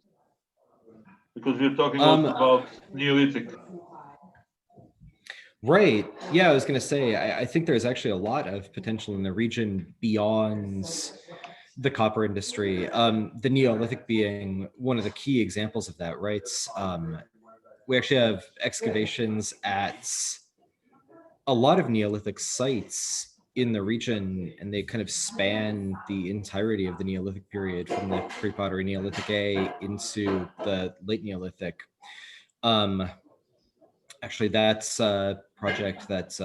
because we're talking also about Neolithic. Right. Yeah, I was going to say, I think there's actually a lot of potential in the region beyond the copper industry. The Neolithic being one of the key examples of that, right? We actually have excavations at a lot of Neolithic sites in the region, and they kind of span the entirety of the Neolithic period from the pre-pottery Neolithic A into the late Neolithic. Actually, that's a project that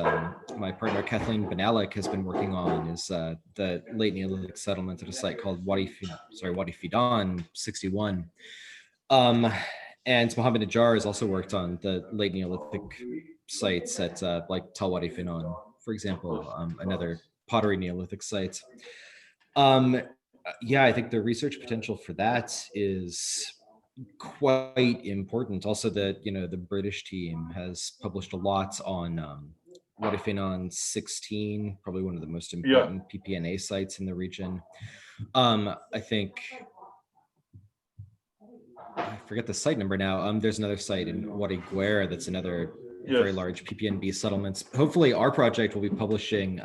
my partner Kathleen Benalik has been working on, is the late Neolithic settlement at a site called Wadi Faynan 61. And Mohammed Najjar has also worked on the late Neolithic sites at like Tal Wadi Faynan, for example, another pottery Neolithic site. Yeah, I think the research potential for that is quite important. Also, the British team has published a lot on Wadi Faynan 16, probably one of the most important PPNA sites in the region. I think I forget the site number now. There's another site in Wadi Guer that's another very large PPNB settlements. Hopefully our project will be publishing.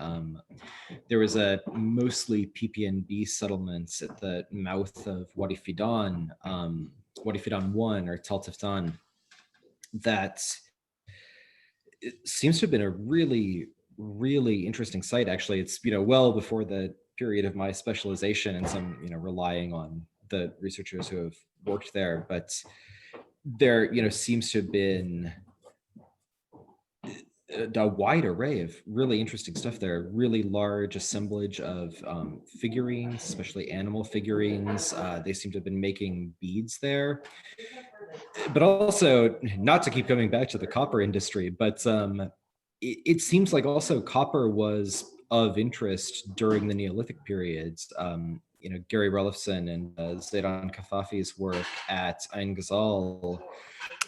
There was a mostly PPNB settlements at the mouth of Wadi Faynan, Wadi Faynan 1 or Tal Tiftan, that it seems to have been a really really interesting site. Actually, it's well before the period of my specialization, and some relying on the researchers who have worked there. But there seems to have been a wide array of really interesting stuff there. Really large assemblage of figurines, especially animal figurines. They seem to have been making beads there. But also, not to keep coming back to the copper industry, but it seems like also copper was of interest during the Neolithic periods. Gary Rellefson and Zaidan Kafafi's work at Ain Ghazal,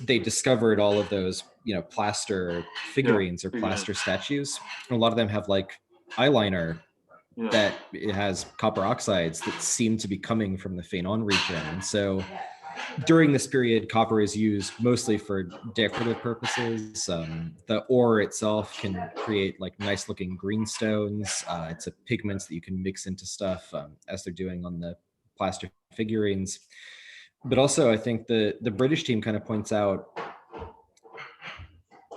they discovered all of those plaster figurines or plaster statues. And a lot of them have like eyeliner that it has copper oxides that seem to be coming from the Faynan region. And so during this period, copper is used mostly for decorative purposes. The ore itself can create like nice looking green stones. It's a pigment that you can mix into stuff, as they're doing on the plaster figurines. But also, I think the British team kind of points out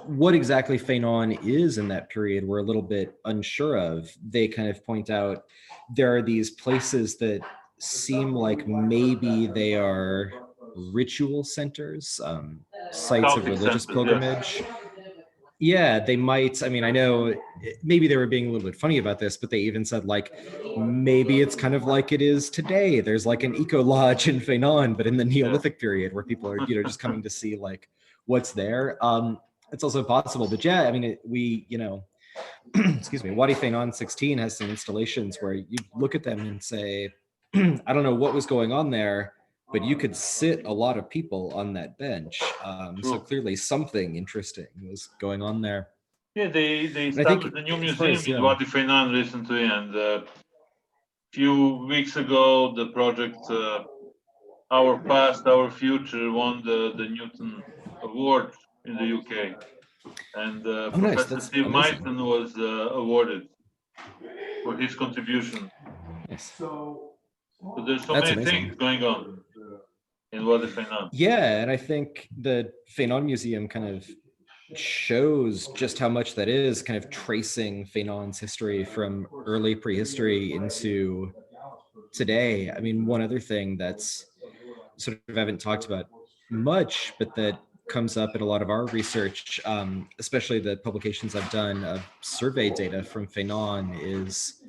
what exactly Faynan is in that period. We're a little bit unsure of. They kind of point out there are these places that seem like maybe they are ritual centers, sites of religious pilgrimage. Yeah, they might. I mean, I know maybe they were being a little bit funny about this, but they even said like maybe it's kind of like it is today. There's like an eco lodge in Faynan, but in the Neolithic period where people are just coming to see like what's there. It's also possible, but yeah, I mean, excuse me, Wadi Faynan 16 has some installations where you look at them and say, I don't know what was going on there, but you could sit a lot of people on that bench. So clearly something interesting was going on there. Yeah, they established a new museum in Wadi Faynan recently, and a few weeks ago, the project Our Past, Our Future won the Newton Award in the UK. And Professor Steve Myton was awarded for his contribution. Nice. So there's so many things going on in Wadi Faynan. Yeah, and I think the Faynan Museum kind of shows just how much that is, kind of tracing Faynan's history from early prehistory into today. I mean, one other thing that's sort of haven't talked about much, but that comes up in a lot of our research, especially the publications I've done of survey data from Faynan, is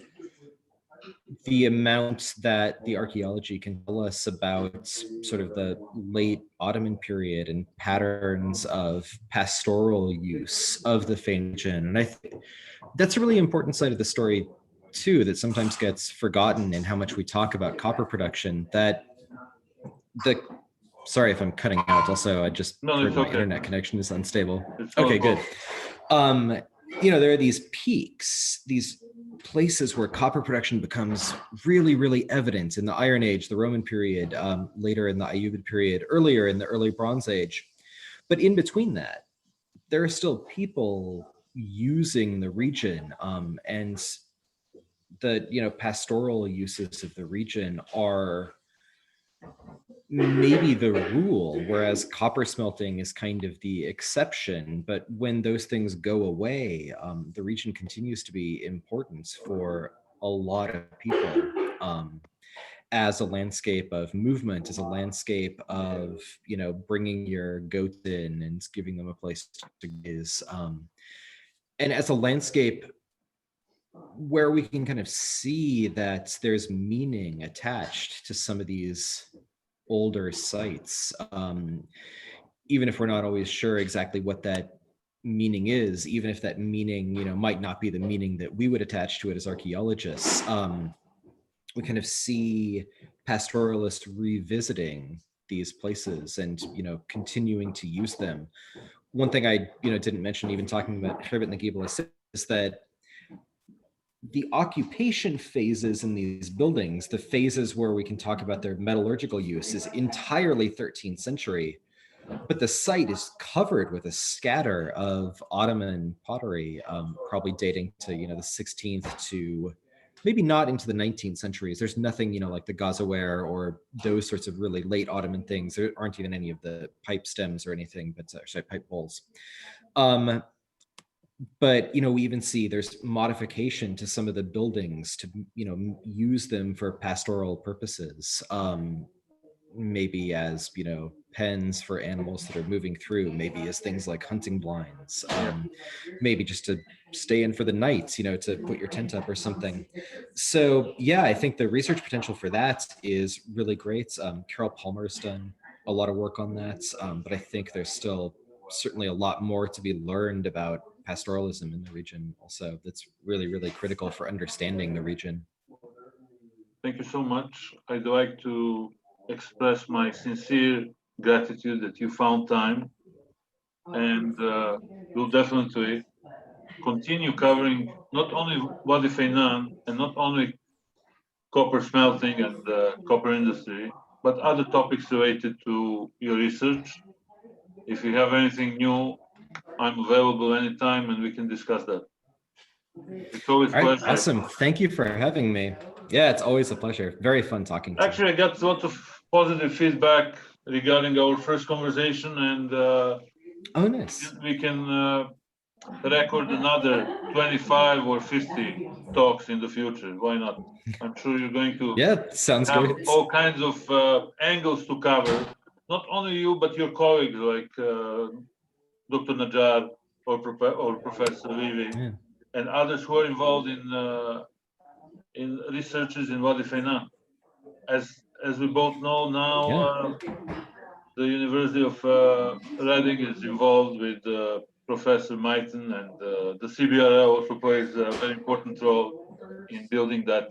the amount that the archaeology can tell us about sort of the late Ottoman period and patterns of pastoral use of the Faynan region. And I think that's a really important side of the story too, that sometimes gets forgotten in how much we talk about copper production. That sorry if I'm cutting out. Also, I just heard my internet connection is unstable. Okay, good. There are these peaks, these places where copper production becomes really, really evident in the Iron Age, the Roman period, later in the Ayyubid period, earlier in the early Bronze Age. But in between that, there are still people using the region, and the pastoral uses of the region are maybe the rule, whereas copper smelting is kind of the exception. But when those things go away, the region continues to be important for a lot of people, as a landscape of movement, as a landscape of bringing your goats in and giving them a place to graze, and as a landscape where we can kind of see that there's meaning attached to some of these older sites, even if we're not always sure exactly what that meaning is, even if that meaning might not be the meaning that we would attach to it as archaeologists. We kind of see pastoralists revisiting these places and continuing to use them. One thing I didn't mention, even talking about Khirbet Nagibal, is that the occupation phases in these buildings, the phases where we can talk about their metallurgical use, is entirely 13th century, but the site is covered with a scatter of Ottoman pottery, probably dating to the 16th to maybe not into the 19th centuries. There's nothing like the Gazaware or those sorts of really late Ottoman things. There aren't even any of the pipe stems or anything, but sorry, pipe bowls. but we even see there's modification to some of the buildings to use them for pastoral purposes, maybe as pens for animals that are moving through, maybe as things like hunting blinds, maybe just to stay in for the night, to put your tent up or something. So yeah, I think the research potential for that is really great. Carol Palmer's done a lot of work on that, but I think there's still certainly a lot more to be learned about pastoralism in the region also that's really, really critical for understanding the region. Thank you so much. I'd like to express my sincere gratitude that you found time, and we'll definitely continue covering not only Wadi Faynan and not only copper smelting and the copper industry, but other topics related to your research. If you have anything new, I'm available anytime and we can discuss that. It's always a pleasure. Awesome. Thank you for having me. Yeah, it's always a pleasure. Very fun talking to you. Actually, I got lots of positive feedback regarding our first conversation, and oh, nice. We can record another 25 or 50 talks in the future. Why not? I'm sure you're going to sounds have great. all kinds of angles to cover. Not only you, but your colleagues like Dr. Najjar or Professor Levy and others who are involved in researches in Wadi Faynan. As we both know now, the University of Reading is involved with Professor Meiton, and the CBRL also plays a very important role in building that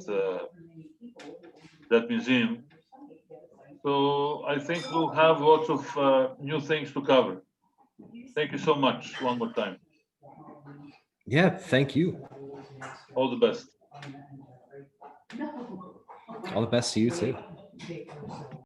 museum. So I think we'll have lots of new things to cover. Thank you so much one more time. Yeah, thank you. All the best. All the best to you too.